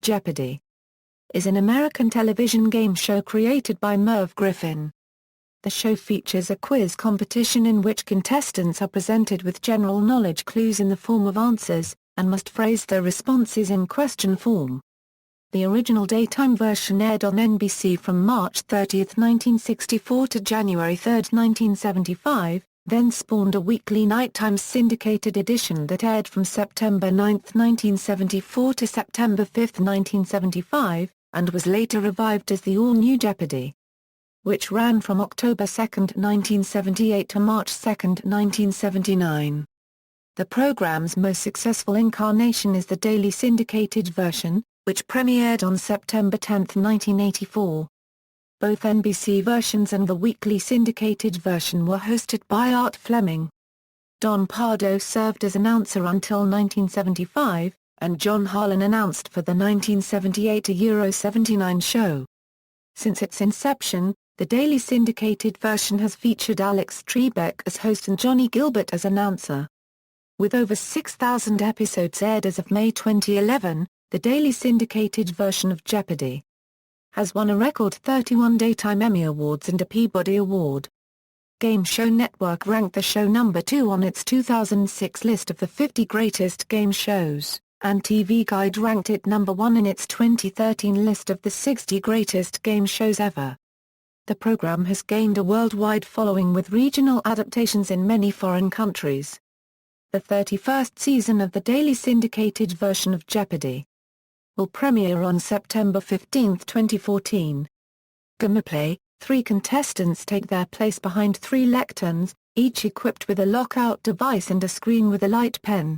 Jeopardy! Is an American television game show created by Merv Griffin. The show features a quiz competition in which contestants are presented with general knowledge clues in the form of answers, and must phrase their responses in question form. The original daytime version aired on NBC from March 30, 1964 to January 3, 1975, then spawned a weekly nighttime syndicated edition that aired from September 9, 1974 to September 5, 1975, and was later revived as the All-New Jeopardy, which ran from October 2, 1978 to March 2, 1979. The program's most successful incarnation is the daily syndicated version, which premiered on September 10, 1984. Both NBC versions and the weekly syndicated version were hosted by Art Fleming. Don Pardo served as announcer until 1975, and John Harlan announced for the 1978 to Euro 79 show. Since its inception, the daily syndicated version has featured Alex Trebek as host and Johnny Gilbert as announcer. With over 6,000 episodes aired as of May 2011, the daily syndicated version of Jeopardy! Has won a record 31 Daytime Emmy Awards and a Peabody Award. Game Show Network ranked the show number 2 on its 2006 list of the 50 greatest game shows, and TV Guide ranked it number 1 in its 2013 list of the 60 greatest game shows ever. The program has gained a worldwide following with regional adaptations in many foreign countries. The 31st season of the daily syndicated version of Jeopardy! Will premiere on September 15, 2014. Gameplay: 3 contestants take their place behind 3 lecterns, each equipped with a lockout device and a screen with a light pen.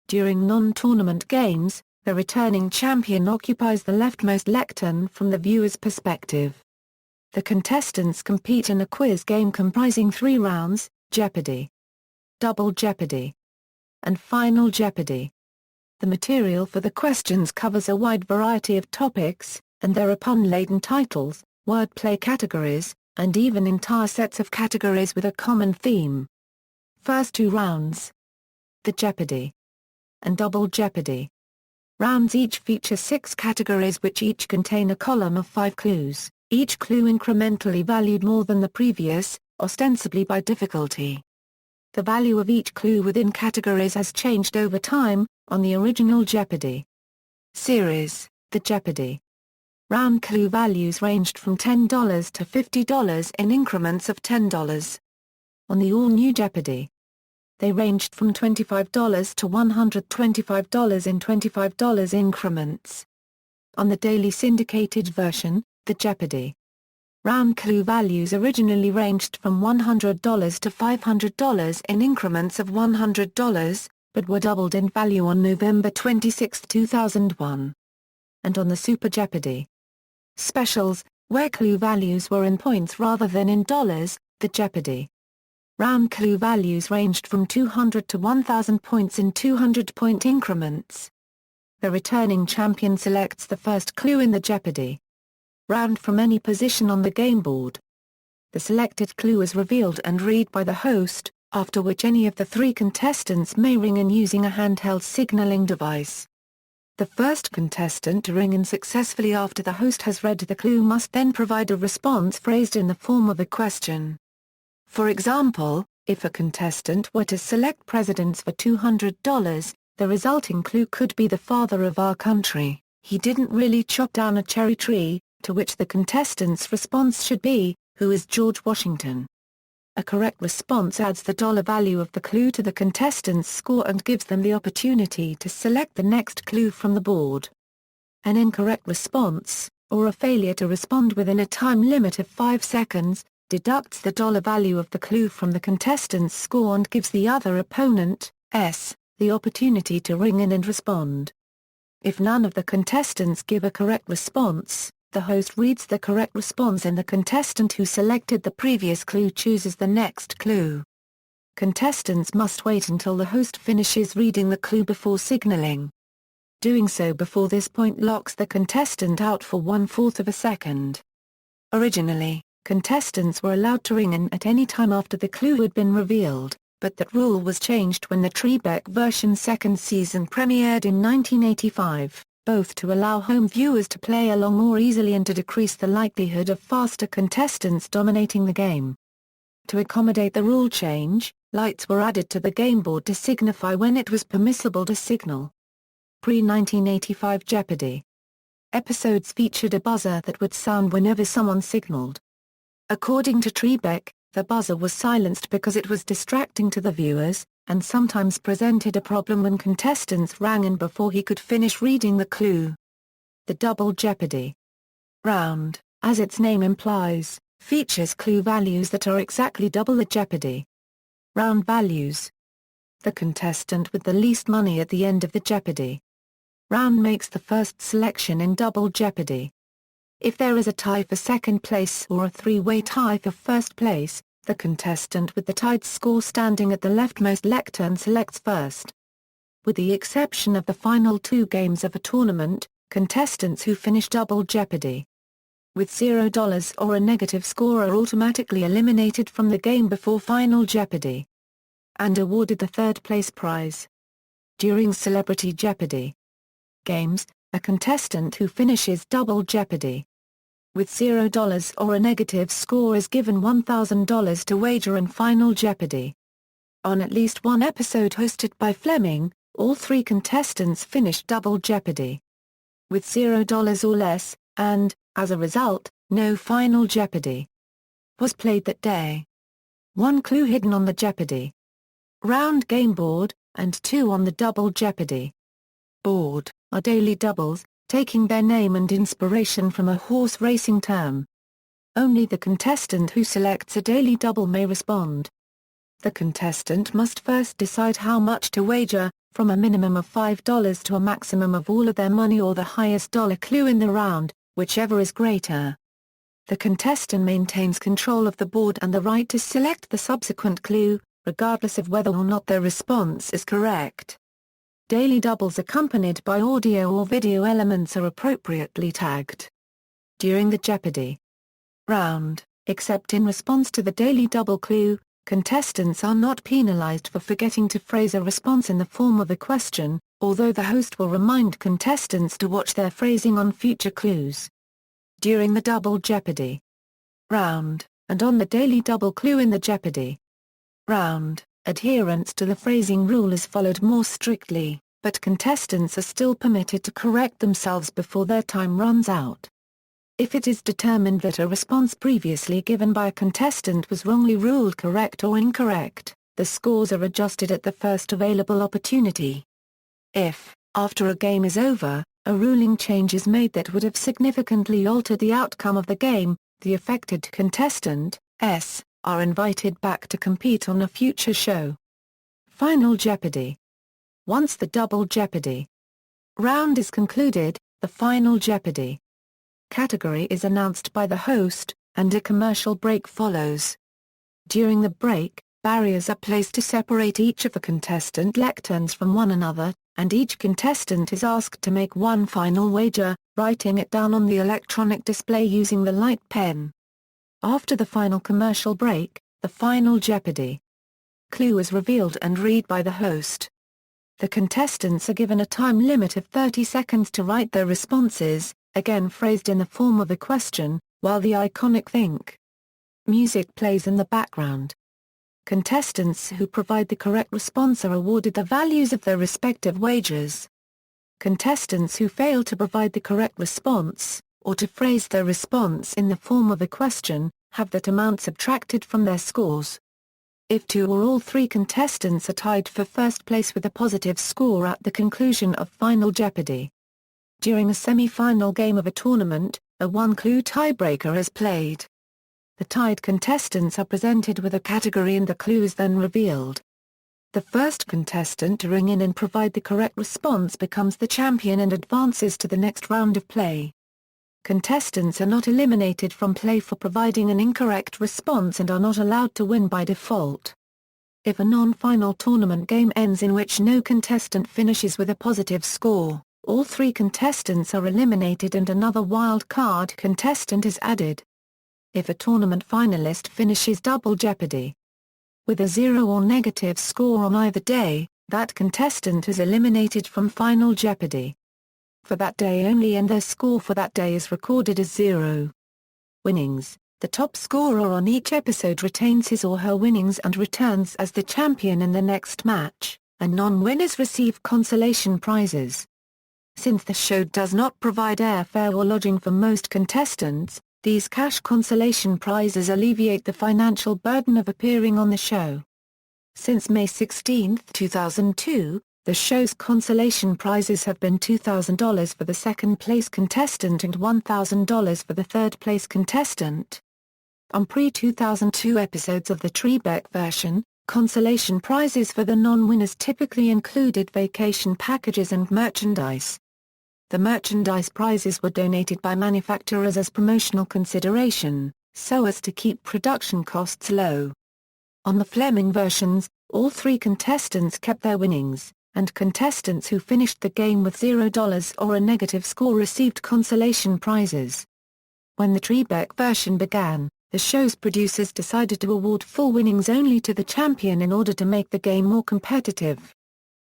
During non-tournament games, the returning champion occupies the leftmost lectern from the viewer's perspective. The contestants compete in a quiz game comprising 3 rounds: Jeopardy!, Double Jeopardy!, and Final Jeopardy! The material for the questions covers a wide variety of topics, and there are pun-laden titles, wordplay categories, and even entire sets of categories with a common theme. First 2 rounds: the Jeopardy! And Double Jeopardy! Rounds each feature 6 categories which each contain a column of 5 clues, each clue incrementally valued more than the previous, ostensibly by difficulty. The value of each clue within categories has changed over time. On the original Jeopardy! Series, the Jeopardy! Round clue values ranged from $10 to $50 in increments of $10. On the All-New Jeopardy! They ranged from $25 to $125 in $25 increments. On the daily syndicated version, the Jeopardy! Round clue values originally ranged from $100 to $500 in increments of $100, but were doubled in value on November 26, 2001. And on the Super Jeopardy! Specials, where clue values were in points rather than in dollars, the Jeopardy! Round clue values ranged from 200 to 1,000 points in 200-point increments. The returning champion selects the first clue in the Jeopardy! Round from any position on the game board. The selected clue is revealed and read by the host, after which any of the 3 contestants may ring in using a handheld signaling device. The first contestant to ring in successfully after the host has read the clue must then provide a response phrased in the form of a question. For example, if a contestant were to select presidents for $200, the resulting clue could be the father of our country, he didn't really chop down a cherry tree, to which the contestant's response should be, who is George Washington? A correct response adds the dollar value of the clue to the contestant's score and gives them the opportunity to select the next clue from the board. An incorrect response, or a failure to respond within a time limit of 5 seconds, deducts the dollar value of the clue from the contestant's score and gives the other opponent, the opportunity to ring in and respond. If none of the contestants give a correct response, the host reads the correct response and the contestant who selected the previous clue chooses the next clue. Contestants must wait until the host finishes reading the clue before signaling. Doing so before this point locks the contestant out for 1/4 of a second. Originally, contestants were allowed to ring in at any time after the clue had been revealed, but that rule was changed when the Trebek version's 2nd season premiered in 1985. both to allow home viewers to play along more easily and to decrease the likelihood of faster contestants dominating the game. To accommodate the rule change, lights were added to the game board to signify when it was permissible to signal. Pre-1985 Jeopardy! Episodes featured a buzzer that would sound whenever someone signaled. According to Trebek, the buzzer was silenced because it was distracting to the viewers, and sometimes presented a problem when contestants rang in before he could finish reading the clue. The Double Jeopardy! Round, as its name implies, features clue values that are exactly double the Jeopardy! Round values. The contestant with the least money at the end of the Jeopardy! Round makes the first selection in Double Jeopardy! If there is a tie for second place or a three-way tie for first place, the contestant with the tied score standing at the leftmost lectern selects first. With the exception of the final two games of a tournament, contestants who finish Double Jeopardy! With $0 or a negative score are automatically eliminated from the game before Final Jeopardy! And awarded the third-place prize. During Celebrity Jeopardy! Games, a contestant who finishes Double Jeopardy! With $0 or a negative score is given $1,000 to wager in Final Jeopardy! On at least one episode hosted by Fleming, all three contestants finished Double Jeopardy! With $0 or less, and, as a result, no Final Jeopardy! Was played that day. One clue hidden on the Jeopardy! Round game board, and two on the Double Jeopardy! Board, are daily doubles, taking their name and inspiration from a horse racing term. Only the contestant who selects a daily double may respond. The contestant must first decide how much to wager, from a minimum of $5 to a maximum of all of their money or the highest dollar clue in the round, whichever is greater. The contestant maintains control of the board and the right to select the subsequent clue, regardless of whether or not their response is correct. Daily doubles accompanied by audio or video elements are appropriately tagged. During the Jeopardy! Round, except in response to the daily double clue, contestants are not penalized for forgetting to phrase a response in the form of a question, although the host will remind contestants to watch their phrasing on future clues. During the Double Jeopardy! Round, and on the daily double clue in the Jeopardy! Round, adherence to the phrasing rule is followed more strictly, but contestants are still permitted to correct themselves before their time runs out. If it is determined that a response previously given by a contestant was wrongly ruled correct or incorrect, the scores are adjusted at the first available opportunity. If, after a game is over, a ruling change is made that would have significantly altered the outcome of the game, the affected contestant, are invited back to compete on a future show. Final Jeopardy! Once the Double Jeopardy! Round is concluded, the Final Jeopardy! Category is announced by the host, and a commercial break follows. During the break, barriers are placed to separate each of the contestant lecterns from one another, and each contestant is asked to make one final wager, writing it down on the electronic display using the light pen. After the final commercial break, the Final Jeopardy! Clue is revealed and read by the host. The contestants are given a time limit of 30 seconds to write their responses, again phrased in the form of a question, while the iconic Think music plays in the background. Contestants who provide the correct response are awarded the values of their respective wagers. Contestants who fail to provide the correct response, or to phrase their response in the form of a question, have that amount subtracted from their scores. If two or all three contestants are tied for first place with a positive score at the conclusion of Final Jeopardy! During a semi-final game of a tournament, a one-clue tiebreaker is played. The tied contestants are presented with a category and the clue is then revealed. The first contestant to ring in and provide the correct response becomes the champion and advances to the next round of play. Contestants are not eliminated from play for providing an incorrect response and are not allowed to win by default. If a non-final tournament game ends in which no contestant finishes with a positive score, all three contestants are eliminated and another wild card contestant is added. If a tournament finalist finishes Double Jeopardy! With a 0 or negative score on either day, that contestant is eliminated from Final Jeopardy! for that day only, and their score for that day is recorded as 0. Winnings: the top scorer on each episode retains his or her winnings and returns as the champion in the next match, and non-winners receive consolation prizes. Since the show does not provide airfare or lodging for most contestants, these cash consolation prizes alleviate the financial burden of appearing on the show. Since May 16, 2002, the show's consolation prizes have been $2,000 for the second-place contestant and $1,000 for the third-place contestant. On pre-2002 episodes of the Trebek version, consolation prizes for the non-winners typically included vacation packages and merchandise. The merchandise prizes were donated by manufacturers as promotional consideration, so as to keep production costs low. On the Fleming versions, all 3 contestants kept their winnings, and contestants who finished the game with $0 or a negative score received consolation prizes. When the Trebek version began, the show's producers decided to award full winnings only to the champion in order to make the game more competitive.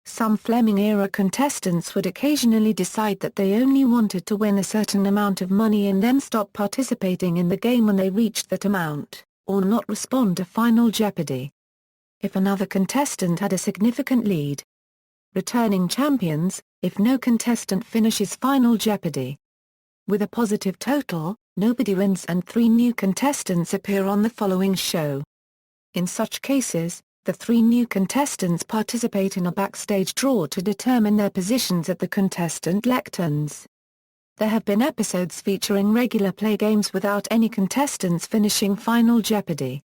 Some Fleming-era contestants would occasionally decide that they only wanted to win a certain amount of money and then stop participating in the game when they reached that amount, or not respond to Final Jeopardy. If another contestant had a significant lead. Returning champions: if no contestant finishes Final Jeopardy with a positive total, nobody wins and 3 new contestants appear on the following show. In such cases, the 3 new contestants participate in a backstage draw to determine their positions at the contestant lecterns. There have been episodes featuring regular play games without any contestants finishing Final Jeopardy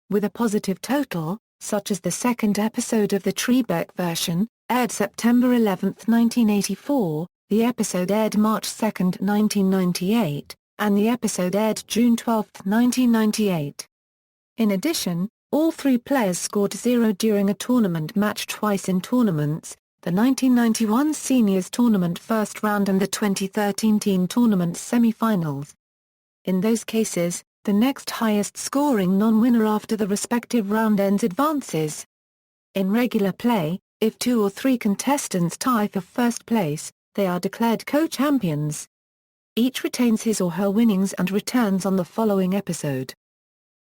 with a positive total, such as the second episode of the Trebek version, aired September 11, 1984, the episode aired March 2, 1998, and the episode aired June 12, 1998. In addition, all 3 players scored 0 during a tournament match twice in tournaments, the 1991 Seniors Tournament first round and the 2013 Teen Tournament semi-finals. In those cases, the next highest scoring non-winner after the respective round ends advances. In regular play, if 2 or 3 contestants tie for first place, they are declared co-champions. Each retains his or her winnings and returns on the following episode.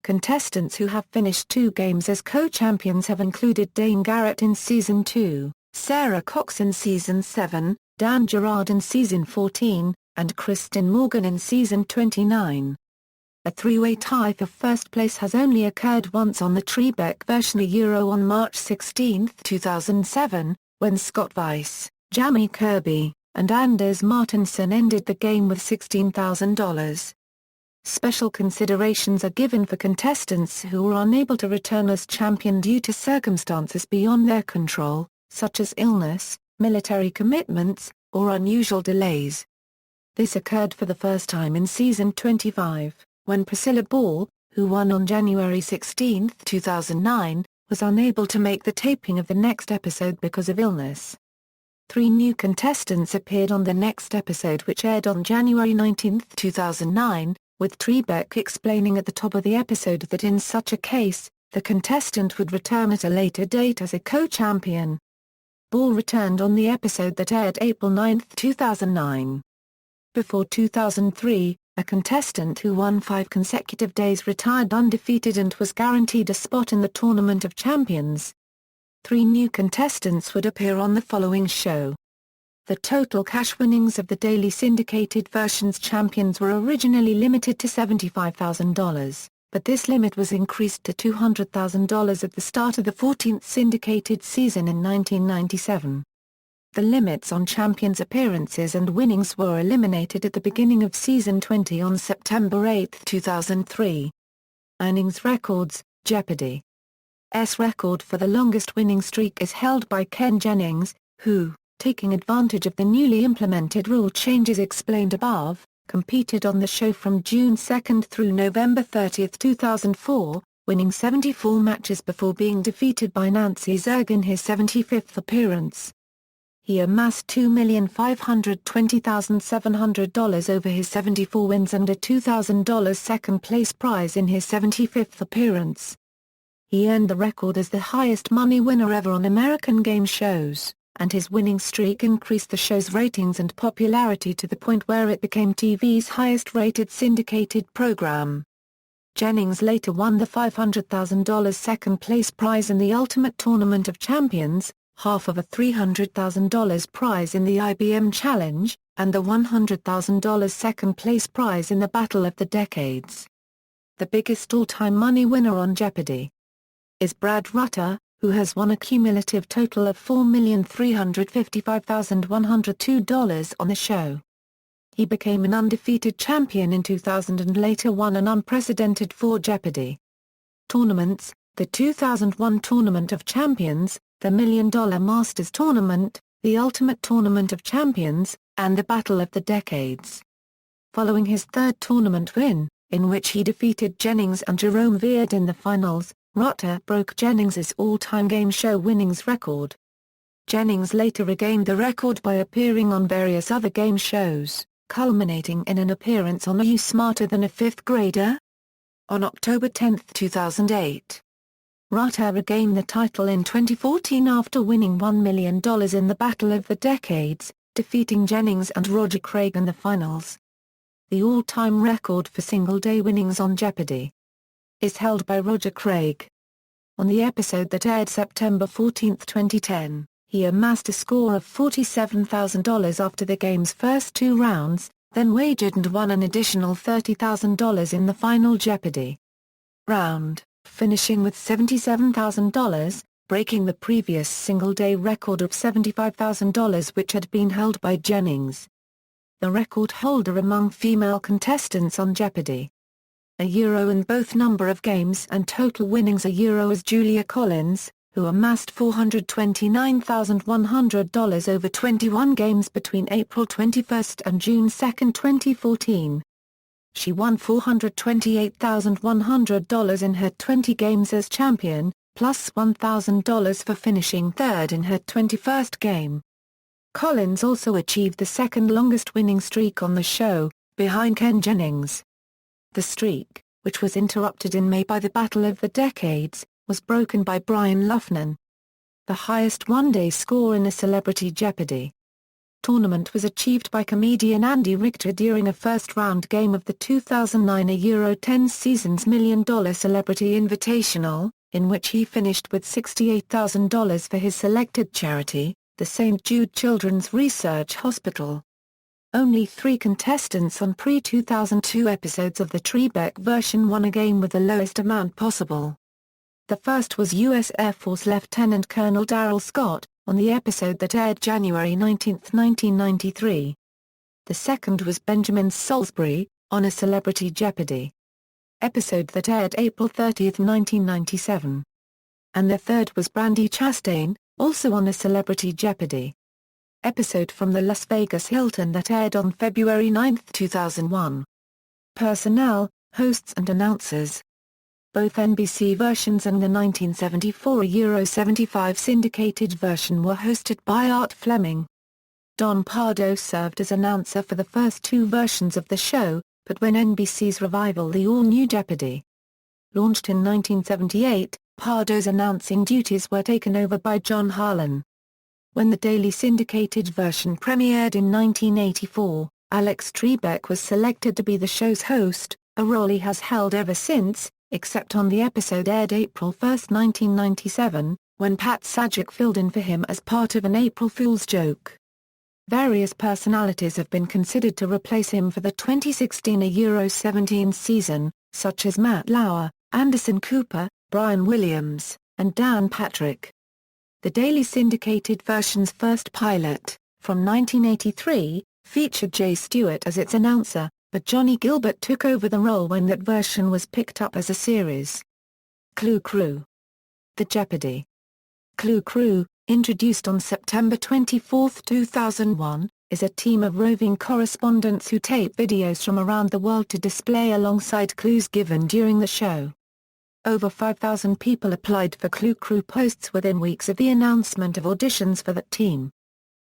Contestants who have finished 2 games as co-champions have included Dane Garrett in Season 2, Sarah Cox in Season 7, Dan Gerard in Season 14, and Kristen Morgan in Season 29. A 3-way tie for first place has only occurred once on the Trebek version on March 16, 2007, when Scott Weiss, Jamie Kirby, and Anders Martinsson ended the game with $16,000. Special considerations are given for contestants who are unable to return as champion due to circumstances beyond their control, such as illness, military commitments, or unusual delays. This occurred for the first time in Season 25, when Priscilla Ball, who won on January 16, 2009, was unable to make the taping of the next episode because of illness. 3 new contestants appeared on the next episode, which aired on January 19, 2009, with Trebek explaining at the top of the episode that in such a case, the contestant would return at a later date as a co-champion. Ball returned on the episode that aired April 9, 2009. Before 2003, a contestant who won 5 consecutive days retired undefeated and was guaranteed a spot in the Tournament of Champions. 3 new contestants would appear on the following show. The total cash winnings of the daily syndicated version's champions were originally limited to $75,000, but this limit was increased to $200,000 at the start of the 14th syndicated season in 1997. The limits on champions' appearances and winnings were eliminated at the beginning of Season 20 on September 8, 2003. Earnings records: Jeopardy's record for the longest winning streak is held by Ken Jennings, who, taking advantage of the newly implemented rule changes explained above, competed on the show from June 2 through November 30, 2004, winning 74 matches before being defeated by Nancy Zerg in his 75th appearance. He amassed $2,520,700 over his 74 wins and a $2,000 second-place prize in his 75th appearance. He earned the record as the highest money winner ever on American game shows. and his winning streak increased the show's ratings and popularity to the point where it became TV's highest-rated syndicated program. Jennings later won the $500,000 second-place prize in the Ultimate Tournament of Champions, half of a $300,000 prize in the IBM Challenge, and the $100,000 second-place prize in the Battle of the Decades. The biggest all-time money winner on Jeopardy! Is Brad Rutter, who has won a cumulative total of $4,355,102 on the show. He became an undefeated champion in 2000 and later won an unprecedented 4 Jeopardy! Tournaments, the 2001 Tournament of Champions, the $1 Million Masters Tournament, the Ultimate Tournament of Champions, and the Battle of the Decades. Following his third tournament win, in which he defeated Jennings and Jerome Beard in the finals, Rutter broke Jennings's all-time game show winnings record. Jennings later regained the record by appearing on various other game shows, culminating in an appearance on Are You Smarter Than a Fifth Grader? On October 10, 2008. Rutter regained the title in 2014 after winning $1 million in the Battle of the Decades, defeating Jennings and Roger Craig in the finals. The all-time record for single-day winnings on Jeopardy! Is held by Roger Craig. On the episode that aired September 14, 2010, he amassed a score of $47,000 after the game's first 2 rounds, then wagered and won an additional $30,000 in the final Jeopardy! round, finishing with $77,000, breaking the previous single-day record of $75,000 which had been held by Jennings. The record holder among female contestants on Jeopardy! In both number of games and total winnings is Julia Collins, who amassed $429,100 over 21 games between April 21 and June 2, 2014. She won $428,100 in her 20 games as champion, plus $1,000 for finishing third in her 21st game. Collins also achieved the second longest winning streak on the show, behind Ken Jennings. The streak, which was interrupted in May by the Battle of the Decades, was broken by Brian Luffman. The highest one-day score in a Celebrity Jeopardy! tournament was achieved by comedian Andy Richter during a first-round game of the 2009 Euro 10 season's $1 Million Celebrity Invitational, in which he finished with $68,000 for his selected charity, the St. Jude Children's Research Hospital. Only 3 contestants on pre-2002 episodes of the Trebek version won a game with the lowest amount possible. The first was U.S. Air Force Lieutenant Colonel Darrell Scott, on the episode that aired January 19, 1993. The second was Benjamin Salisbury, on a Celebrity Jeopardy! episode that aired April 30, 1997. And the third was Brandi Chastain, also on a Celebrity Jeopardy! episode from the Las Vegas Hilton that aired on February 9, 2001. Personnel, hosts and announcers. Both NBC versions and the 1974 Euro 75 syndicated version were hosted by Art Fleming. Don Pardo served as announcer for the first 2 versions of the show, but when NBC's revival The All-New Jeopardy! launched in 1978, Pardo's announcing duties were taken over by John Harlan. When the daily syndicated version premiered in 1984, Alex Trebek was selected to be the show's host, a role he has held ever since, except on the episode aired April 1, 1997, when Pat Sajak filled in for him as part of an April Fool's joke. Various personalities have been considered to replace him for the 2016 Euro 17 season, such as Matt Lauer, Anderson Cooper, Brian Williams, and Dan Patrick. The daily syndicated version's first pilot, from 1983, featured Jay Stewart as its announcer, but Johnny Gilbert took over the role when that version was picked up as a series. Clue Crew. The Jeopardy! Clue Crew, introduced on September 24, 2001, is a team of roving correspondents who tape videos from around the world to display alongside clues given during the show. Over 5,000 people applied for Clue Crew posts within weeks of the announcement of auditions for that team.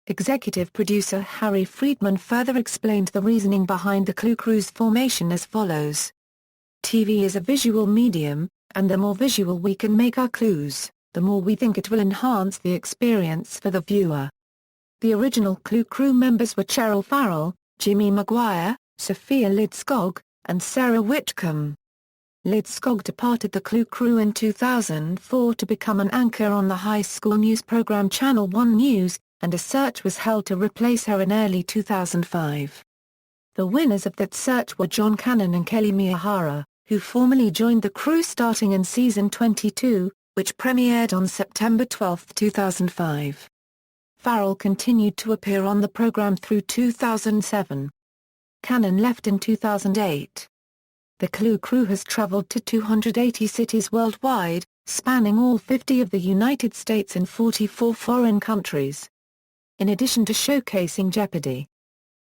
Executive producer Harry Friedman further explained the reasoning behind the Clue Crew's formation as follows. TV is a visual medium, and the more visual we can make our clues, the more we think it will enhance the experience for the viewer. The original Clue crew members were Cheryl Farrell, Jimmy Maguire, Sophia Lidskog, and Sarah Whitcomb. Lidskog departed the Clue crew in 2004 to become an anchor on the high school news program Channel 1 News, and a search was held to replace her in early 2005. The winners of that search were John Cannon and Kelly Miyahara, who formally joined the crew starting in season 22, which premiered on September 12, 2005. Farrell continued to appear on the program through 2007. Cannon left in 2008. The Clue crew has traveled to 280 cities worldwide, spanning all 50 of the United States and 44 foreign countries. In addition to showcasing Jeopardy!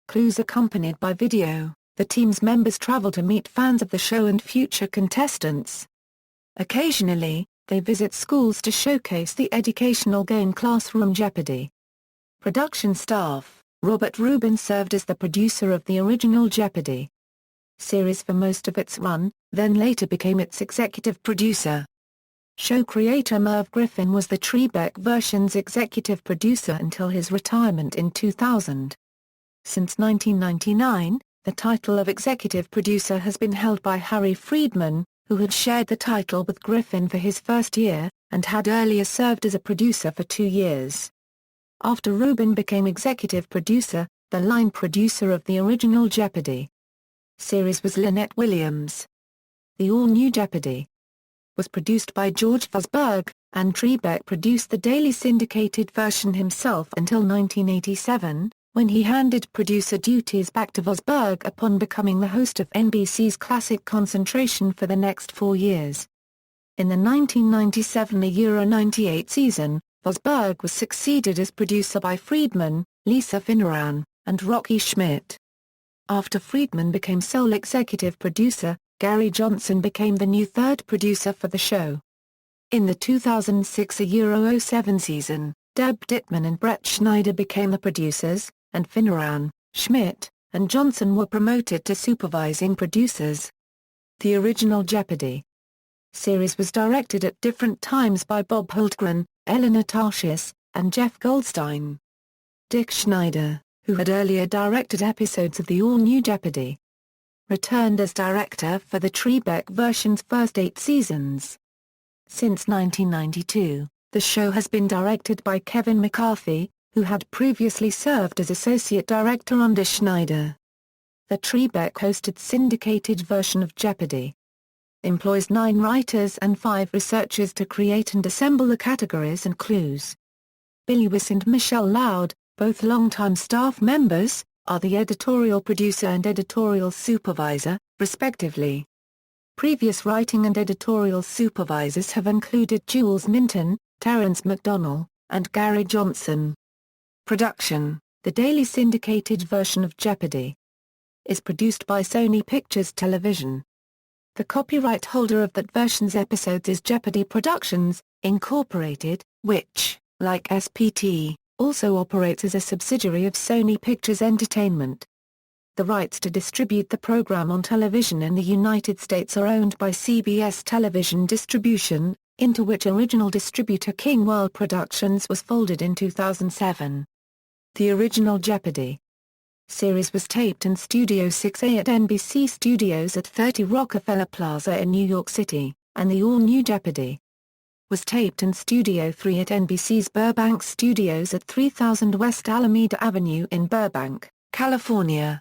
Clues accompanied by video, the team's members travel to meet fans of the show and future contestants. Occasionally, they visit schools to showcase the educational game Classroom Jeopardy! Production staff: Robert Rubin served as the producer of the original Jeopardy! Series for most of its run, then later became its executive producer. Show creator Merv Griffin was the Trebek version's executive producer until his retirement in 2000. Since 1999, the title of executive producer has been held by Harry Friedman, who had shared the title with Griffin for his first year, and had earlier served as a producer for 2 years. After Rubin became executive producer, the line producer of the original Jeopardy! Series was Lynette Williams. The All-New Jeopardy! Was produced by George Fosberg, and Trebek produced the daily syndicated version himself until 1987, when he handed producer duties back to Fosberg upon becoming the host of NBC's classic Concentration for the next 4 years. In the 1997–98 season, Fosberg was succeeded as producer by Friedman, Lisa Finneran, and Rocky Schmidt. After Friedman became sole executive producer, Gary Johnson became the new third producer for the show. In the 2006–07 season, Deb Dittman and Brett Schneider became the producers, and Finneran, Schmidt, and Johnson were promoted to supervising producers. The original Jeopardy! Series was directed at different times by Bob Hultgren, Eleanor Tarshis, and Jeff Goldstein. Dick Schneider, who had earlier directed episodes of the All-New Jeopardy! Returned as director for the Trebek version's first 8 seasons. Since 1992, the show has been directed by Kevin McCarthy, who had previously served as associate director under Schneider. The Trebek-hosted syndicated version of Jeopardy! Employs 9 writers and 5 researchers to create and assemble the categories and clues. Billy Wiss and Michelle Loud, both longtime staff members, are the editorial producer and editorial supervisor, respectively. Previous writing and editorial supervisors have included Jules Minton, Terrence McDonnell, and Gary Johnson. Production: the daily syndicated version of Jeopardy! Is produced by Sony Pictures Television. The copyright holder of that version's episodes is Jeopardy Productions, Incorporated, which, like SPT, also operates as a subsidiary of Sony Pictures Entertainment. The rights to distribute the program on television in the United States are owned by CBS Television Distribution, into which original distributor King World Productions was folded in 2007. The original Jeopardy! Series was taped in Studio 6A at NBC Studios at 30 Rockefeller Plaza in New York City, and the All-New Jeopardy! Was taped in Studio 3 at NBC's Burbank Studios at 3000 West Alameda Avenue in Burbank, California.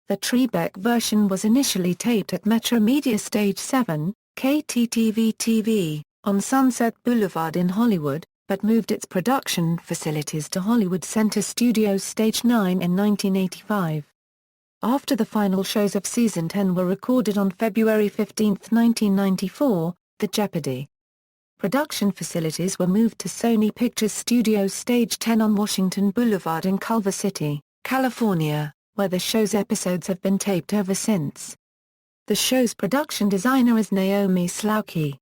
The Trebek version was initially taped at Metro Media Stage 7, KTTV-TV, on Sunset Boulevard in Hollywood, but moved its production facilities to Hollywood Center Studios Stage 9 in 1985. After the final shows of Season 10 were recorded on February 15, 1994, the Jeopardy! Production facilities were moved to Sony Pictures Studios Stage 10 on Washington Boulevard in Culver City, California, where the show's episodes have been taped ever since. The show's production designer is Naomi Slauki.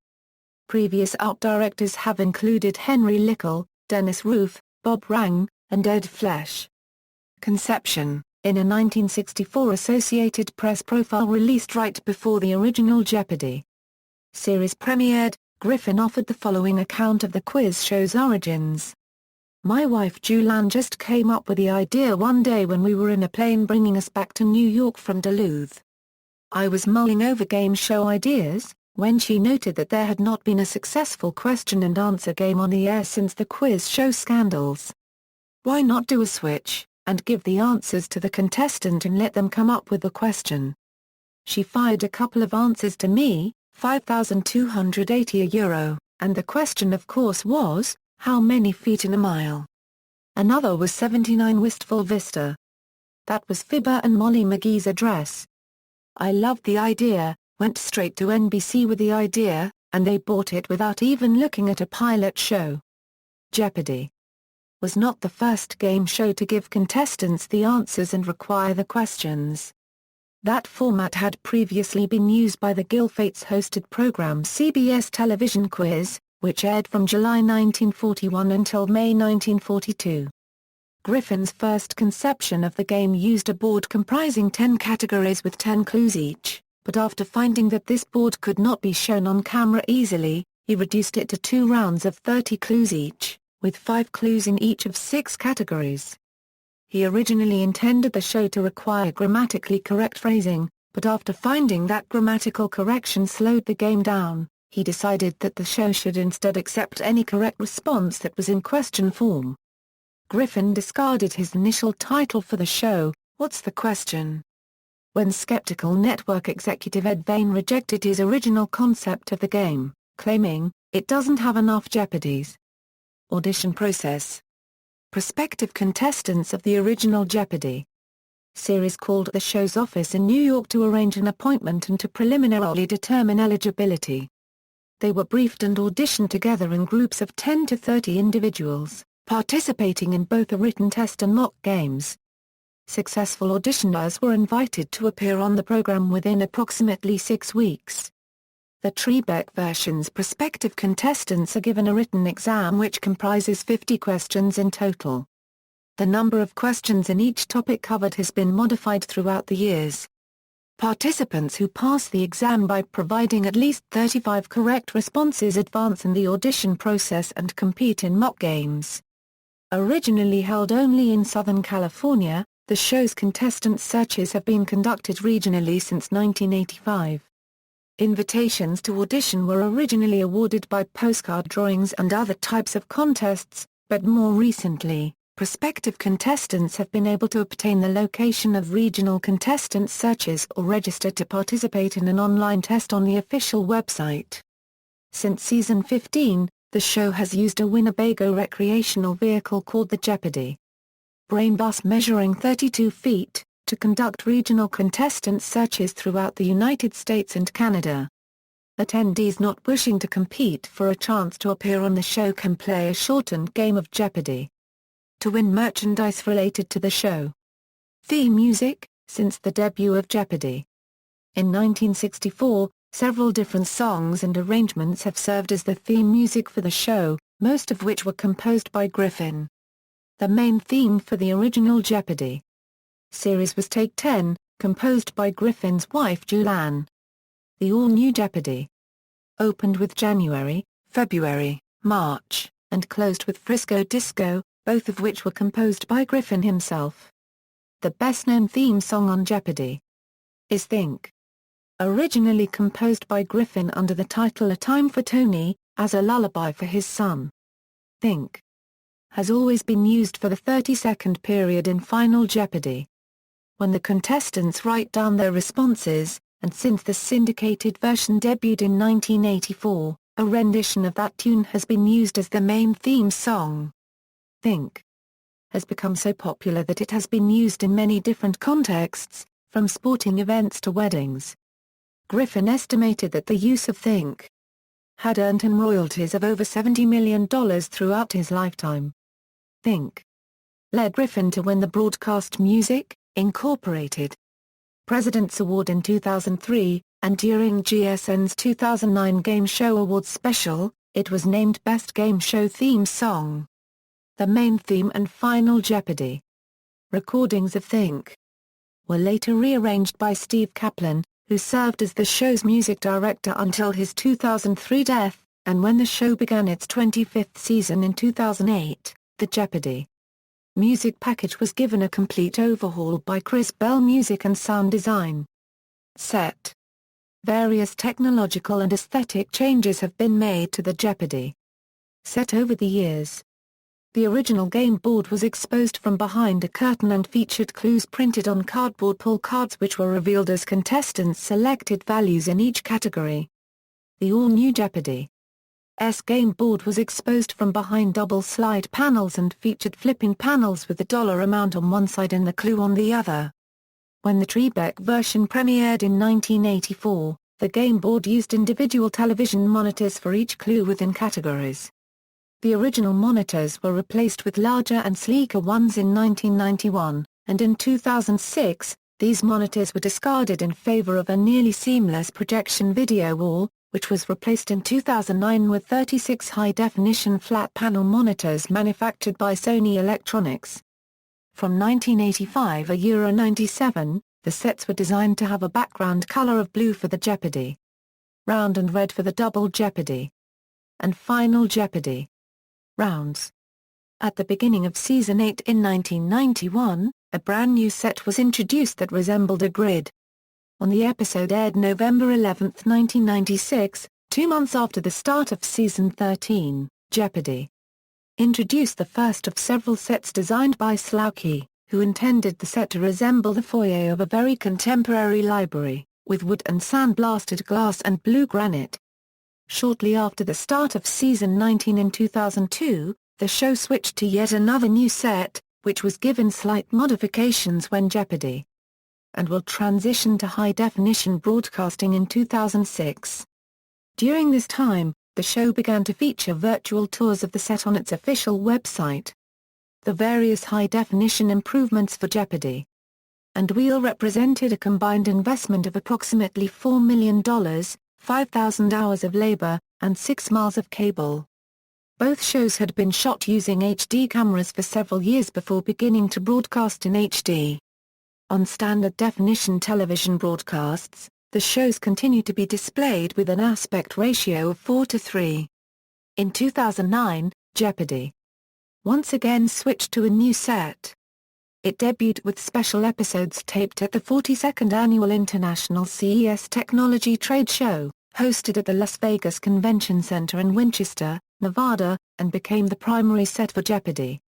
Previous art directors have included Henry Lickle, Dennis Roof, Bob Rang, and Ed Flesch. Conception: in a 1964 Associated Press profile released right before the original Jeopardy! Series premiered, Griffin offered the following account of the quiz show's origins. My wife Julan just came up with the idea one day when we were in a plane bringing us back to New York from Duluth. I was mulling over game show ideas, when she noted that there had not been a successful question and answer game on the air since the quiz show scandals. Why not do a switch, and give the answers to the contestant and let them come up with the question? She fired a couple of answers to me, €5,280, and the question of course was, how many feet in a mile? Another was 79 Wistful Vista. That was Fibber and Molly McGee's address. I loved the idea, went straight to NBC with the idea, and they bought it without even looking at a pilot show. Jeopardy! Was not the first game show to give contestants the answers and require the questions. That format had previously been used by the Gilfates-hosted program CBS Television Quiz, which aired from July 1941 until May 1942. Griffin's first conception of the game used a board comprising 10 categories with 10 clues each, but after finding that this board could not be shown on camera easily, he reduced it to 2 rounds of 30 clues each, with 5 clues in each of 6 categories. He originally intended the show to require grammatically correct phrasing, but after finding that grammatical correction slowed the game down, he decided that the show should instead accept any correct response that was in question form. Griffin discarded his initial title for the show, What's the Question? When skeptical network executive Ed Vane rejected his original concept of the game, claiming, it doesn't have enough Jeopardies. Audition process. Prospective contestants of the original Jeopardy! Series called the show's office in New York to arrange an appointment and to preliminarily determine eligibility. They were briefed and auditioned together in groups of 10 to 30 individuals, participating in both a written test and mock games. Successful auditioners were invited to appear on the program within approximately 6 weeks. The Trebek version's prospective contestants are given a written exam which comprises 50 questions in total. The number of questions in each topic covered has been modified throughout the years. Participants who pass the exam by providing at least 35 correct responses advance in the audition process and compete in mock games. Originally held only in Southern California, the show's contestant searches have been conducted regionally since 1985. Invitations to audition were originally awarded by postcard drawings and other types of contests, but more recently, prospective contestants have been able to obtain the location of regional contestant searches or register to participate in an online test on the official website. Since season 15, the show has used a Winnebago recreational vehicle called the Jeopardy! Brain bus measuring 32 feet, to conduct regional contestant searches throughout the United States and Canada. Attendees not wishing to compete for a chance to appear on the show can play a shortened game of Jeopardy! To win merchandise related to the show. Theme music, since the debut of Jeopardy! In 1964, several different songs and arrangements have served as the theme music for the show, most of which were composed by Griffin. The main theme for the original Jeopardy! Series was Take 10, composed by Griffin's wife Julan. The All-New Jeopardy! Opened with January, February, March, and closed with Frisco Disco, both of which were composed by Griffin himself. The best-known theme song on Jeopardy! Is Think! Originally composed by Griffin under the title A Time for Tony, as a lullaby for his son. Think! Has always been used for the 30-second period in Final Jeopardy! When the contestants write down their responses, and since the syndicated version debuted in 1984, a rendition of that tune has been used as the main theme song. Think! Has become so popular that it has been used in many different contexts, from sporting events to weddings. Griffin estimated that the use of Think! Had earned him royalties of over $70 million throughout his lifetime. Think! Led Griffin to win the Broadcast Music, Incorporated President's Award in 2003, and during GSN's 2009 Game Show Awards special, it was named Best Game Show Theme Song. The main theme and Final Jeopardy! Recordings of Think! Were later rearranged by Steve Kaplan, who served as the show's music director until his 2003 death, and when the show began its 25th season in 2008, the Jeopardy! Music package was given a complete overhaul by Chris Bell Music and Sound Design. Set. Various technological and aesthetic changes have been made to the Jeopardy! Set over the years. The original game board was exposed from behind a curtain and featured clues printed on cardboard pull cards which were revealed as contestants selected values in each category. The All-New Jeopardy! S game board was exposed from behind double slide panels and featured flipping panels with the dollar amount on one side and the clue on the other. When the Trebek version premiered in 1984, the game board used individual television monitors for each clue within categories. The original monitors were replaced with larger and sleeker ones in 1991, and in 2006, these monitors were discarded in favor of a nearly seamless projection video wall, which was replaced in 2009 with 36 high-definition flat-panel monitors manufactured by Sony Electronics. From 1985 to Euro 97, the sets were designed to have a background color of blue for the Jeopardy! Round and red for the Double Jeopardy! And Final Jeopardy! Rounds. At the beginning of Season 8 in 1991, a brand new set was introduced that resembled a grid. On the episode aired November 11, 1996, 2 months after the start of Season 13, Jeopardy! Introduced the first of several sets designed by Slowkey, who intended the set to resemble the foyer of a very contemporary library, with wood and sandblasted glass and blue granite. Shortly after the start of Season 19 in 2002, the show switched to yet another new set, which was given slight modifications when Jeopardy! And will transition to high-definition broadcasting in 2006. During this time, the show began to feature virtual tours of the set on its official website. The various high-definition improvements for Jeopardy! And Wheel represented a combined investment of approximately $4 million, 5,000 hours of labor, and 6 miles of cable. Both shows had been shot using HD cameras for several years before beginning to broadcast in HD. On standard definition television broadcasts, the shows continued to be displayed with an aspect ratio of 4:3. In 2009, Jeopardy! Once again switched to a new set. It debuted with special episodes taped at the 42nd Annual International CES Technology Trade Show, hosted at the Las Vegas Convention Center in Winchester, Nevada, and became the primary set for Jeopardy!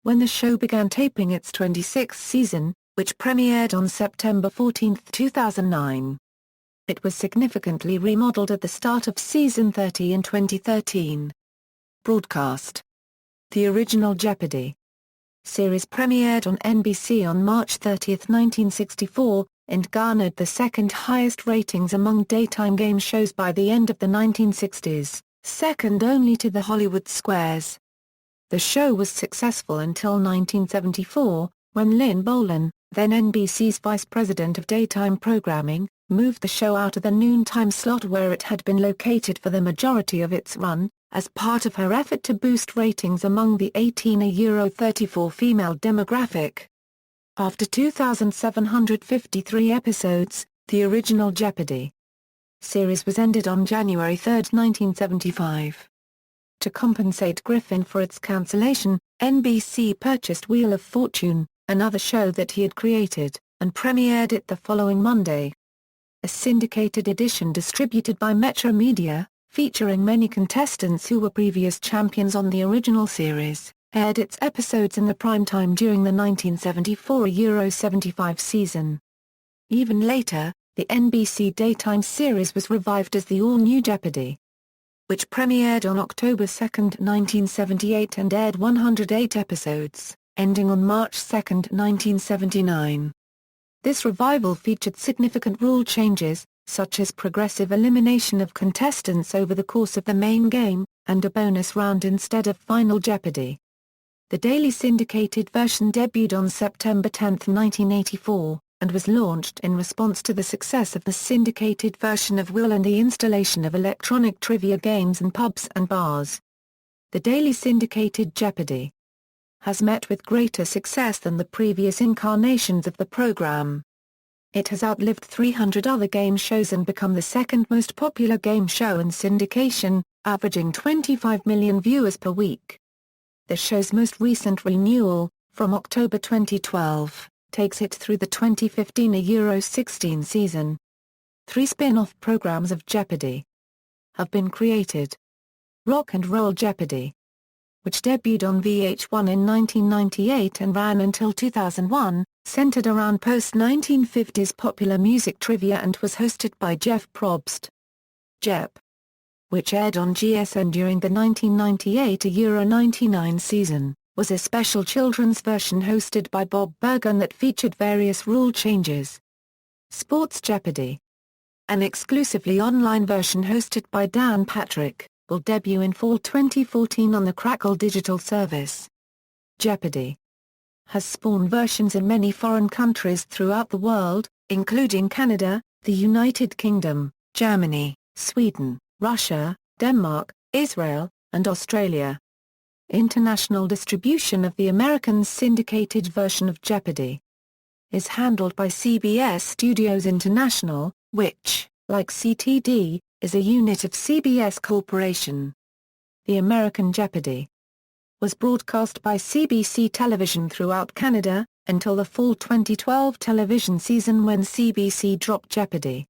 When the show began taping its 26th season, which premiered on September 14, 2009. It was significantly remodeled at the start of Season 30 in 2013. Broadcast. The original Jeopardy! Series premiered on NBC on March 30, 1964, and garnered the second highest ratings among daytime game shows by the end of the 1960s, second only to The Hollywood Squares. The show was successful until 1974, when Lynn Bolan, then NBC's vice president of daytime programming, moved the show out of the noontime slot where it had been located for the majority of its run, as part of her effort to boost ratings among the 18-34 female demographic. After 2,753 episodes, the original Jeopardy! Series was ended on January 3, 1975. To compensate Griffin for its cancellation, NBC purchased Wheel of Fortune, another show that he had created, and premiered it the following Monday. A syndicated edition distributed by Metro Media, featuring many contestants who were previous champions on the original series, aired its episodes in the prime time during the 1974 Euro 75 season. Even later, the NBC daytime series was revived as the All-New Jeopardy! Which premiered on October 2, 1978 and aired 108 episodes, ending on March 2, 1979. This revival featured significant rule changes, such as progressive elimination of contestants over the course of the main game, and a bonus round instead of Final Jeopardy! The daily syndicated version debuted on September 10, 1984, and was launched in response to the success of the syndicated version of Wheel and the installation of electronic trivia games in pubs and bars. The daily syndicated Jeopardy! Has met with greater success than the previous incarnations of the program. It has outlived 300 other game shows and become the second most popular game show in syndication, averaging 25 million viewers per week. the show's most recent renewal, from October 2012, takes it through the 2015 Euro 16 season. 3 spin-off programs of Jeopardy! Have been created. Rock and Roll Jeopardy! Which debuted on VH1 in 1998 and ran until 2001, centered around post-1950s popular music trivia and was hosted by Jeff Probst. Jep! Which aired on GSN during the 1998 Euro 99 season, was a special children's version hosted by Bob Bergen that featured various rule changes. Sports Jeopardy! An exclusively online version hosted by Dan Patrick, will debut in fall 2014 on the Crackle digital service. Jeopardy! Has spawned versions in many foreign countries throughout the world, including Canada, the United Kingdom, Germany, Sweden, Russia, Denmark, Israel, and Australia. International distribution of the American syndicated version of Jeopardy! Is handled by CBS Studios International, which, like CTD, is a unit of CBS Corporation. The American Jeopardy! Was broadcast by CBC Television throughout Canada, until the fall 2012 television season when CBC dropped Jeopardy!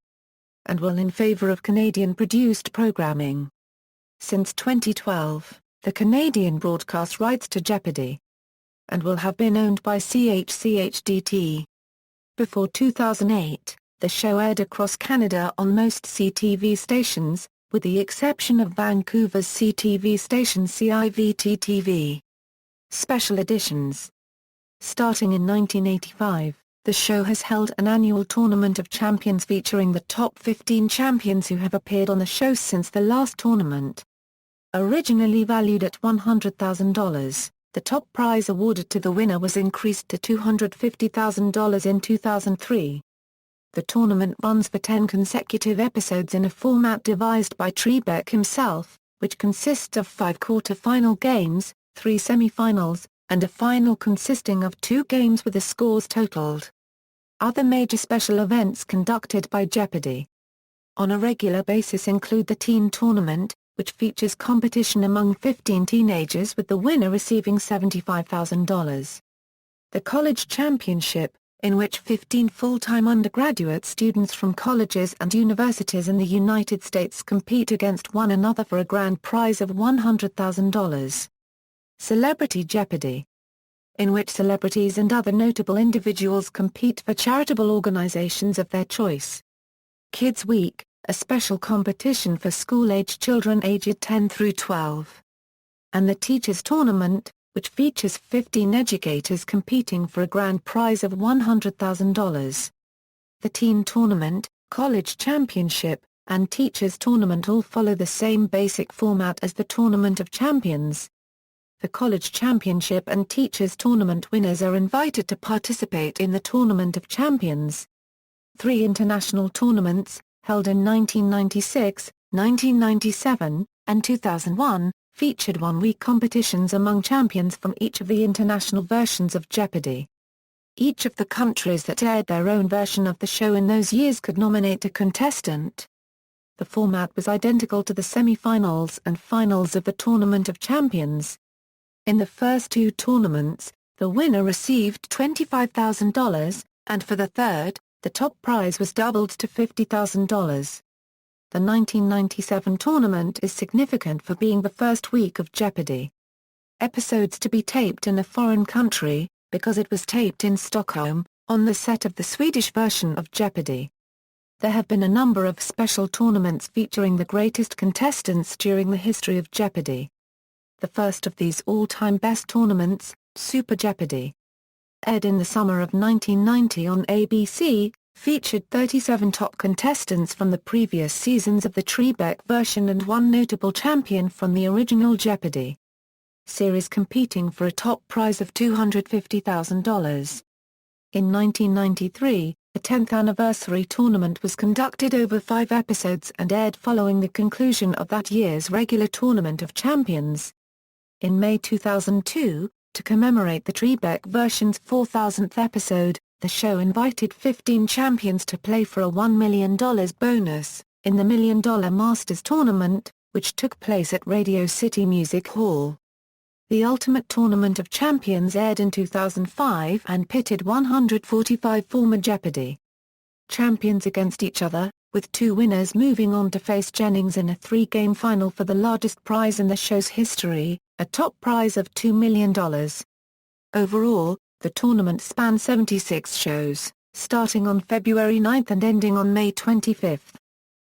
And will in favor of Canadian-produced programming. Since 2012, the Canadian broadcast rights to Jeopardy! And will have been owned by CHCHDT. Before 2008, the show aired across Canada on most CTV stations, with the exception of Vancouver's CTV station CIVT-TV. Special editions. Starting in 1985, the show has held an annual Tournament of Champions featuring the top 15 champions who have appeared on the show since the last tournament. Originally valued at $100,000, the top prize awarded to the winner was increased to $250,000 in 2003. The tournament runs for 10 consecutive episodes in a format devised by Trebek himself, which consists of 5 quarter-final games, 3 semi-finals, and a final consisting of 2 games with the scores totaled. Other major special events conducted by Jeopardy! On a regular basis include the Teen Tournament, which features competition among 15 teenagers with the winner receiving $75,000. The College Championship, in which 15 full-time undergraduate students from colleges and universities in the United States compete against one another for a grand prize of $100,000. Celebrity Jeopardy! In which celebrities and other notable individuals compete for charitable organizations of their choice. Kids Week, a special competition for school-age children aged 10 through 12. And the Teachers Tournament, which features 15 educators competing for a grand prize of $100,000. The Teen Tournament, College Championship, and Teachers Tournament all follow the same basic format as the Tournament of Champions. The College Championship and Teachers Tournament winners are invited to participate in the Tournament of Champions. 3 international tournaments, held in 1996, 1997, and 2001, featured one-week competitions among champions from each of the international versions of Jeopardy! Each of the countries that aired their own version of the show in those years could nominate a contestant. The format was identical to the semi-finals and finals of the Tournament of Champions. In the first 2 tournaments, the winner received $25,000, and for the third, the top prize was doubled to $50,000. The 1997 tournament is significant for being the first week of Jeopardy! Episodes to be taped in a foreign country, because it was taped in Stockholm, on the set of the Swedish version of Jeopardy! There have been a number of special tournaments featuring the greatest contestants during the history of Jeopardy! The first of these all-time best tournaments, Super Jeopardy! Aired in the summer of 1990 on ABC, featured 37 top contestants from the previous seasons of the Trebek version and one notable champion from the original Jeopardy! Series competing for a top prize of $250,000. In 1993, the 10th anniversary tournament was conducted over 5 episodes and aired following the conclusion of that year's regular Tournament of Champions. In May 2002, to commemorate the Trebek version's 4,000th episode, the show invited 15 champions to play for a $1 million bonus, in the $1 Million Masters Tournament, which took place at Radio City Music Hall. The Ultimate Tournament of Champions aired in 2005 and pitted 145 former Jeopardy! Champions against each other, with two winners moving on to face Jennings in a three-game final for the largest prize in the show's history, a top prize of $2 million. Overall, the tournament spanned 76 shows, starting on February 9 and ending on May 25.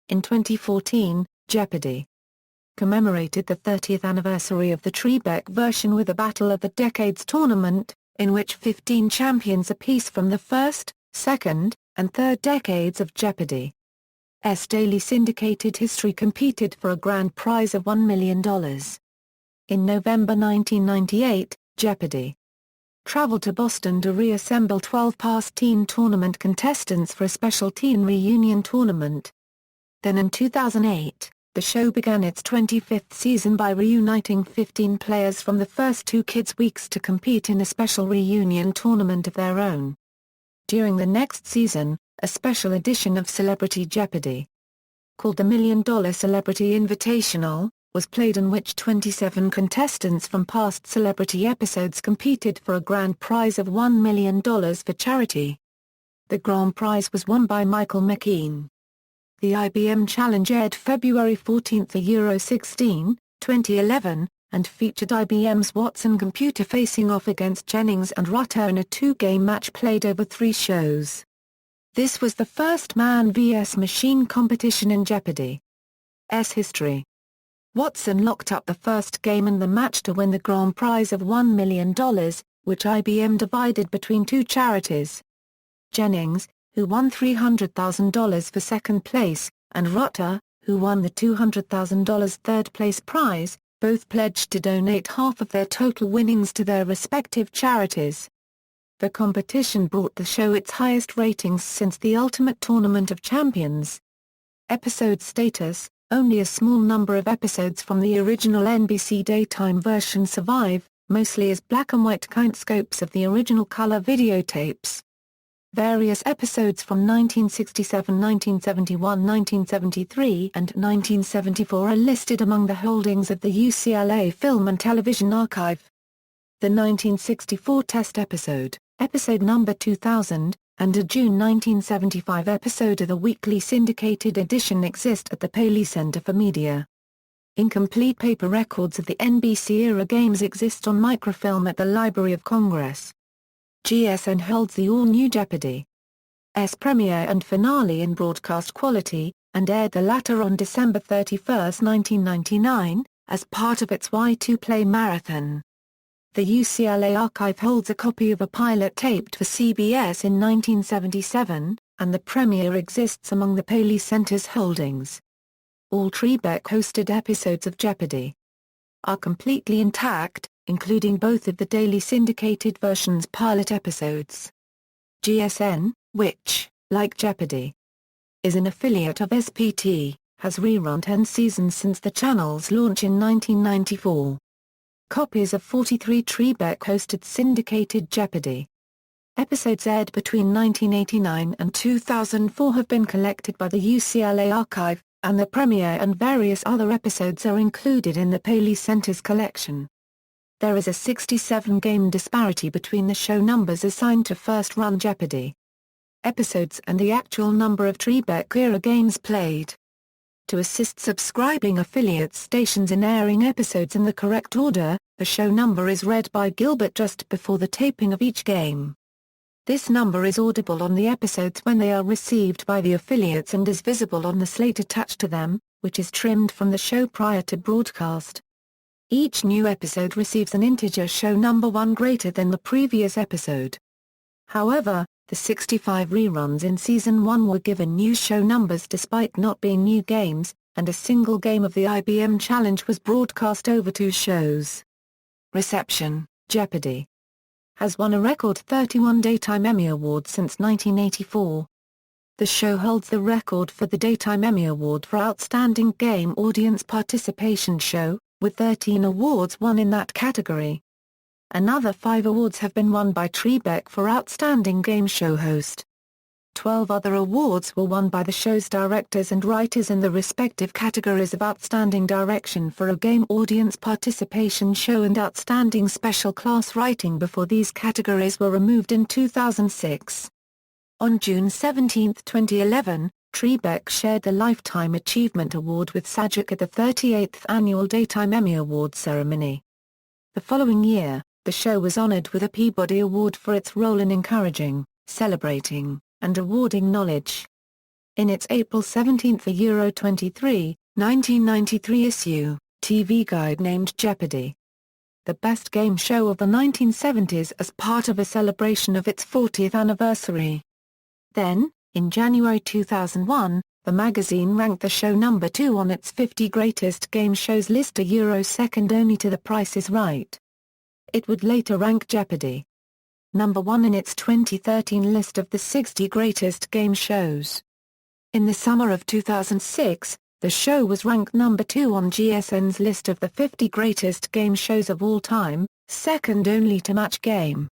In 2014, Jeopardy! Commemorated the 30th anniversary of the Trebek version with a Battle of the Decades tournament, in which 15 champions apiece from the first, second, and third decades of Jeopardy! S daily syndicated history competed for a grand prize of $1 million. In November 1998, Jeopardy! Traveled to Boston to reassemble 12 past teen tournament contestants for a special teen reunion tournament. Then in 2008, the show began its 25th season by reuniting 15 players from the first two Kids Weeks to compete in a special reunion tournament of their own. During the next season, a special edition of Celebrity Jeopardy! Called the $1 Million Celebrity Invitational, was played in which 27 contestants from past celebrity episodes competed for a grand prize of $1 million for charity. The grand prize was won by Michael McKean. The IBM Challenge aired February 14, Euro 16, 2011, and featured IBM's Watson computer facing off against Jennings and Rutter in a two-game match played over 3 shows. This was the first man vs. machine competition in Jeopardy's history. Watson locked up the first game and the match to win the grand prize of $1 million, which IBM divided between two charities. Jennings, who won $300,000 for second place, and Rutter, who won the $200,000 third place prize, both pledged to donate half of their total winnings to their respective charities. The competition brought the show its highest ratings since the Ultimate Tournament of Champions. Episode status: only a small number of episodes from the original NBC daytime version survive, mostly as black-and-white kindscopes of the original color videotapes. Various episodes from 1967, 1971, 1973 and 1974 are listed among the holdings of the UCLA Film and Television Archive. The 1964 test episode, episode number 2000, and a June 1975 episode of the weekly syndicated edition exist at the Paley Center for Media. Incomplete paper records of the NBC-era games exist on microfilm at the Library of Congress. GSN holds the All-New Jeopardy! S premiere and finale in broadcast quality, and aired the latter on December 31, 1999, as part of its Y2 Marathon. The UCLA archive holds a copy of a pilot taped for CBS in 1977, and the premiere exists among the Paley Center's holdings. All Trebek-hosted episodes of Jeopardy! Are completely intact, including both of the daily syndicated version's pilot episodes. GSN, which, like Jeopardy! Is an affiliate of SPT, has rerun 10 seasons since the channel's launch in 1994. Copies of 43 Trebek-hosted syndicated Jeopardy! Episodes aired between 1989 and 2004 have been collected by the UCLA archive, and the premiere and various other episodes are included in the Paley Center's collection. There is a 67-game disparity between the show numbers assigned to first-run Jeopardy! Episodes and the actual number of Trebek-era games played. To assist subscribing affiliate stations in airing episodes in the correct order, the show number is read by Gilbert just before the taping of each game. This number is audible on the episodes when they are received by the affiliates and is visible on the slate attached to them, which is trimmed from the show prior to broadcast. Each new episode receives an integer show number 1 greater than the previous episode. However, the 65 reruns in Season 1 were given new show numbers despite not being new games, and a single game of the IBM Challenge was broadcast over 2 shows. Reception: Jeopardy! Has won a record 31 Daytime Emmy Awards since 1984. The show holds the record for the Daytime Emmy Award for Outstanding Game Audience Participation Show, with 13 awards won in that category. Another 5 awards have been won by Trebek for Outstanding Game Show Host. 12 other awards were won by the show's directors and writers in the respective categories of Outstanding Direction for a Game Audience Participation Show and Outstanding Special Class Writing before these categories were removed in 2006. On June 17, 2011, Trebek shared the Lifetime Achievement Award with Sajak at the 38th Annual Daytime Emmy Awards ceremony. The following year, the show was honored with a Peabody Award for its role in encouraging, celebrating, and awarding knowledge. In its April 17, 23, 1993 issue, TV Guide named Jeopardy! The best game show of the 1970s as part of a celebration of its 40th anniversary. Then, in January 2001, the magazine ranked the show number 2 on its 50 Greatest Game Shows list, second only to The Price is Right. It would later rank Jeopardy! Number 1 in its 2013 list of the 60 Greatest Game Shows. In the summer of 2006, the show was ranked number 2 on GSN's list of the 50 Greatest Game Shows of all time, second only to Match Game.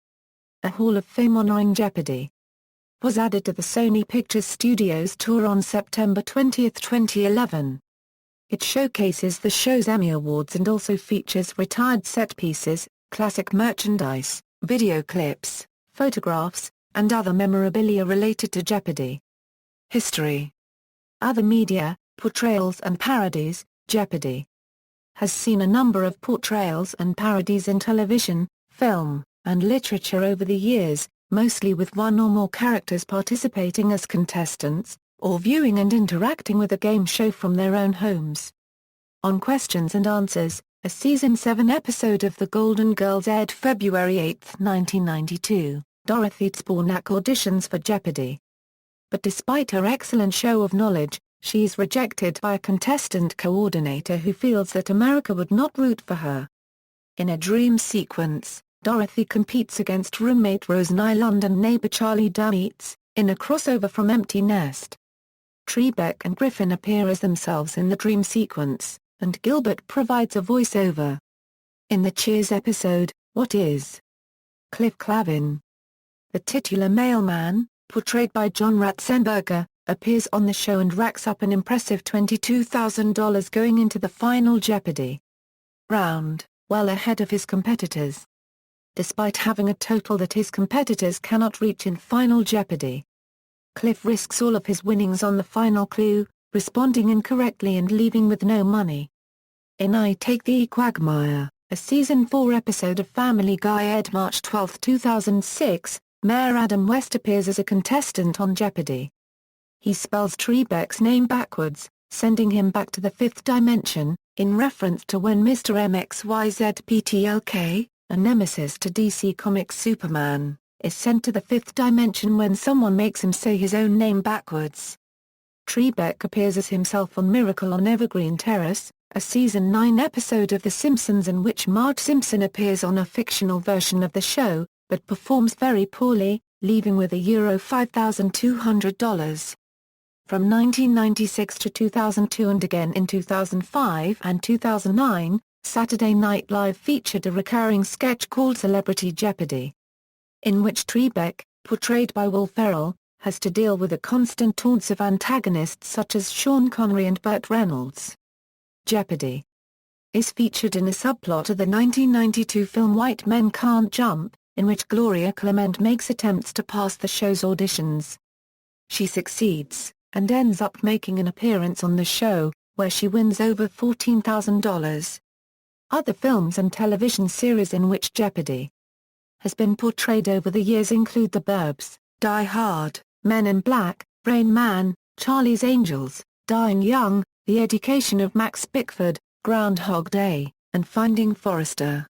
A Hall of Fame honoring Jeopardy! Was added to the Sony Pictures Studios tour on September 20, 2011. It showcases the show's Emmy Awards and also features retired set pieces, classic merchandise, video clips, photographs, and other memorabilia related to Jeopardy! History. Other media, Portrayals and Parodies. Jeopardy! Has seen a number of portrayals and parodies in television, film, and literature over the years, mostly with one or more characters participating as contestants, or viewing and interacting with a game show from their own homes. On Questions and Answers, a Season 7 episode of The Golden Girls aired February 8, 1992, Dorothy Zbornak auditions for Jeopardy! But despite her excellent show of knowledge, she is rejected by a contestant coordinator who feels that America would not root for her. In a dream sequence, Dorothy competes against roommate Rose Nyland and neighbor Charlie Dietz, in a crossover from Empty Nest. Trebek and Griffin appear as themselves in the dream sequence, and Gilbert provides a voiceover. In the Cheers episode, What Is? Cliff Clavin. The titular mailman, portrayed by John Ratzenberger, appears on the show and racks up an impressive $22,000 going into the final Jeopardy! Round, well ahead of his competitors. Despite having a total that his competitors cannot reach in Final Jeopardy! Cliff risks all of his winnings on the final clue, responding incorrectly and leaving with no money. In I Take the Quagmire, a Season 4 episode of Family Guy aired March 12, 2006, Mayor Adam West appears as a contestant on Jeopardy! He spells Trebek's name backwards, sending him back to the fifth dimension, in reference to when Mr. MXYZPTLK, a nemesis to DC Comics Superman, is sent to the fifth dimension when someone makes him say his own name backwards. Trebek appears as himself on Miracle on Evergreen Terrace, a Season 9 episode of The Simpsons in which Marge Simpson appears on a fictional version of the show, but performs very poorly, leaving with $5,200. From 1996 to 2002 and again in 2005 and 2009, Saturday Night Live featured a recurring sketch called Celebrity Jeopardy! In which Trebek, portrayed by Will Ferrell, has to deal with the constant taunts of antagonists such as Sean Connery and Burt Reynolds. Jeopardy! Is featured in a subplot of the 1992 film White Men Can't Jump, in which Gloria Clement makes attempts to pass the show's auditions. She succeeds, and ends up making an appearance on the show, where she wins over $14,000. Other films and television series in which Jeopardy! Has been portrayed over the years include The Burbs, Die Hard, Men in Black, Rain Man, Charlie's Angels, Dying Young, The Education of Max Bickford, Groundhog Day, and Finding Forrester.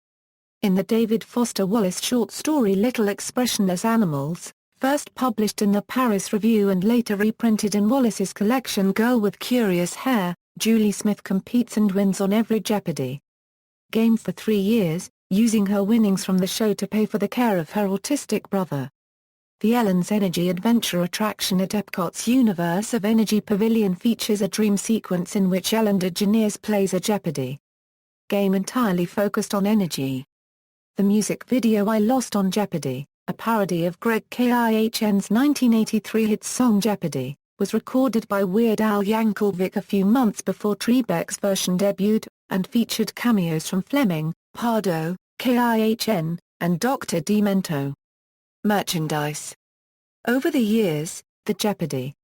In the David Foster Wallace short story Little Expressionless Animals, first published in the Paris Review and later reprinted in Wallace's collection Girl with Curious Hair, Julie Smith competes and wins on every Jeopardy! Game for 3 years, using her winnings from the show to pay for the care of her autistic brother. The Ellen's Energy Adventure attraction at Epcot's Universe of Energy Pavilion features a dream sequence in which Ellen DeGeneres plays a Jeopardy! Game entirely focused on energy. The music video I Lost on Jeopardy! a parody of Greg Kihn's 1983 hit song Jeopardy, was recorded by Weird Al Yankovic a few months before Trebek's version debuted, and featured cameos from Fleming, Pardo, Kihn, and Dr. Demento. Merchandise. Over the years, the Jeopardy!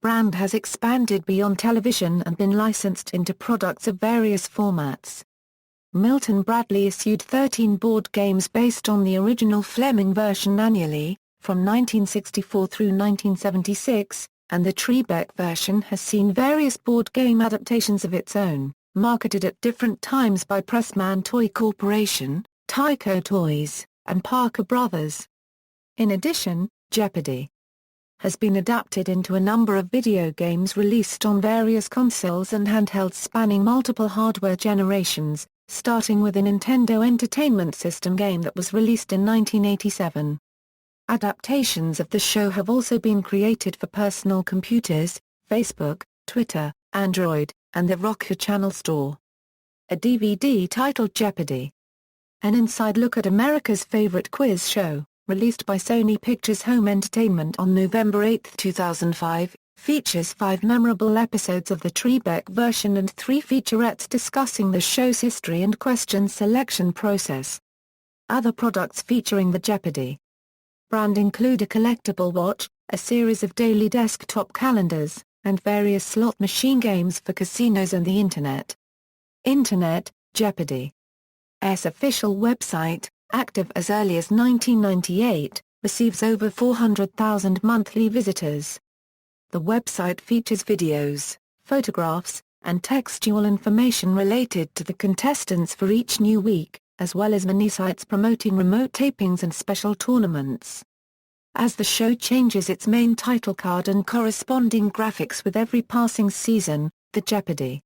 Brand has expanded beyond television and been licensed into products of various formats. Milton Bradley issued 13 board games based on the original Fleming version annually, from 1964 through 1976, and the Trebek version has seen various board game adaptations of its own, marketed at different times by Pressman Toy Corporation, Tyco Toys, and Parker Brothers. In addition, Jeopardy! Has been adapted into a number of video games released on various consoles and handhelds spanning multiple hardware generations, starting with a Nintendo Entertainment System game that was released in 1987. Adaptations of the show have also been created for personal computers, Facebook, Twitter, Android, and the Roku Channel Store. A DVD titled Jeopardy! An inside look at America's favorite quiz show, released by Sony Pictures Home Entertainment on November 8, 2005, features 5 memorable episodes of the Trebek version and 3 featurettes discussing the show's history and question selection process. Other products featuring the Jeopardy! Brand include a collectible watch, a series of daily desktop calendars, and various slot machine games for casinos and the Internet. Internet, Jeopardy! S official website, active as early as 1998, receives over 400,000 monthly visitors. The website features videos, photographs, and textual information related to the contestants for each new week, as well as many sites promoting remote tapings and special tournaments. As the show changes its main title card and corresponding graphics with every passing season, the Jeopardy!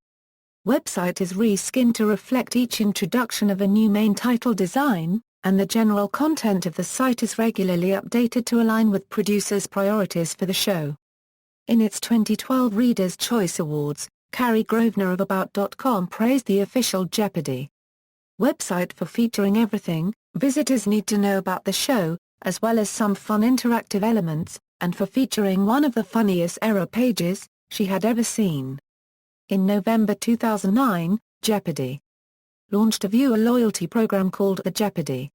Website is reskinned to reflect each introduction of a new main title design, and the general content of the site is regularly updated to align with producers' priorities for the show. In its 2012 Reader's Choice Awards, Carrie Grosvenor of About.com praised the official Jeopardy! Website for featuring everything visitors need to know about the show, as well as some fun interactive elements, and for featuring one of the funniest error pages she had ever seen. In November 2009, Jeopardy! Launched a viewer loyalty program called the Jeopardy!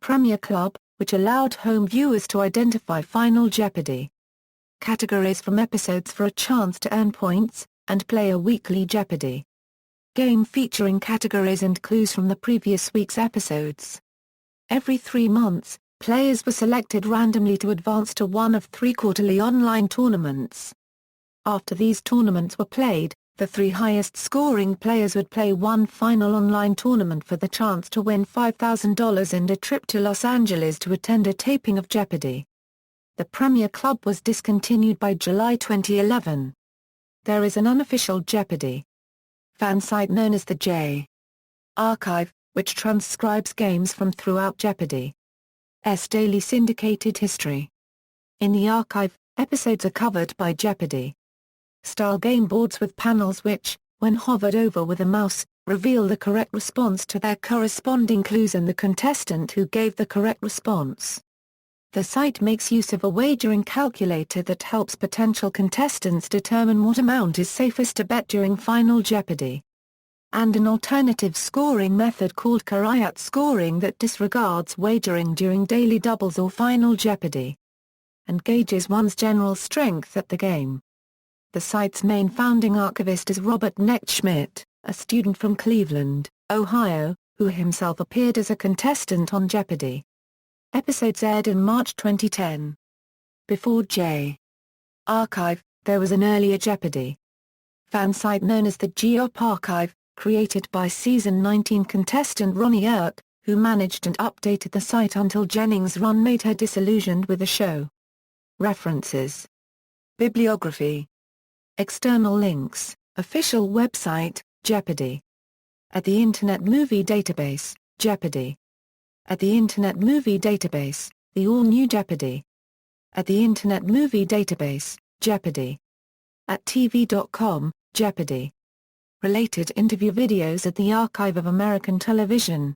Premier Club, which allowed home viewers to identify Final Jeopardy! Categories from episodes for a chance to earn points, and play a weekly Jeopardy! Game featuring categories and clues from the previous week's episodes. Every 3 months, players were selected randomly to advance to one of 3 quarterly online tournaments. After these tournaments were played, the 3 highest-scoring players would play one final online tournament for the chance to win $5,000 and a trip to Los Angeles to attend a taping of Jeopardy! The Premier Club was discontinued by July 2011. There is an unofficial Jeopardy! Fan site known as the J. Archive, which transcribes games from throughout Jeopardy!'s daily syndicated history. In the archive, episodes are covered by Jeopardy! Style game boards with panels which, when hovered over with a mouse, reveal the correct response to their corresponding clues and the contestant who gave the correct response. The site makes use of a wagering calculator that helps potential contestants determine what amount is safest to bet during Final Jeopardy! And an alternative scoring method called Kariat scoring that disregards wagering during daily doubles or Final Jeopardy! And gauges one's general strength at the game. The site's main founding archivist is Robert Nechtschmidt, a student from Cleveland, Ohio, who himself appeared as a contestant on Jeopardy! Episodes aired in March 2010. Before J. Archive, there was an earlier Jeopardy! Fan site known as the GOP Archive, created by season 19 contestant Ronnie Irk, who managed and updated the site until Jennings' run made her disillusioned with the show. References. Bibliography. External links, official website, Jeopardy! At the Internet Movie Database, Jeopardy! At the Internet Movie Database, the All-New Jeopardy! At the Internet Movie Database, Jeopardy! At TV.com, Jeopardy! Related interview videos at the Archive of American Television.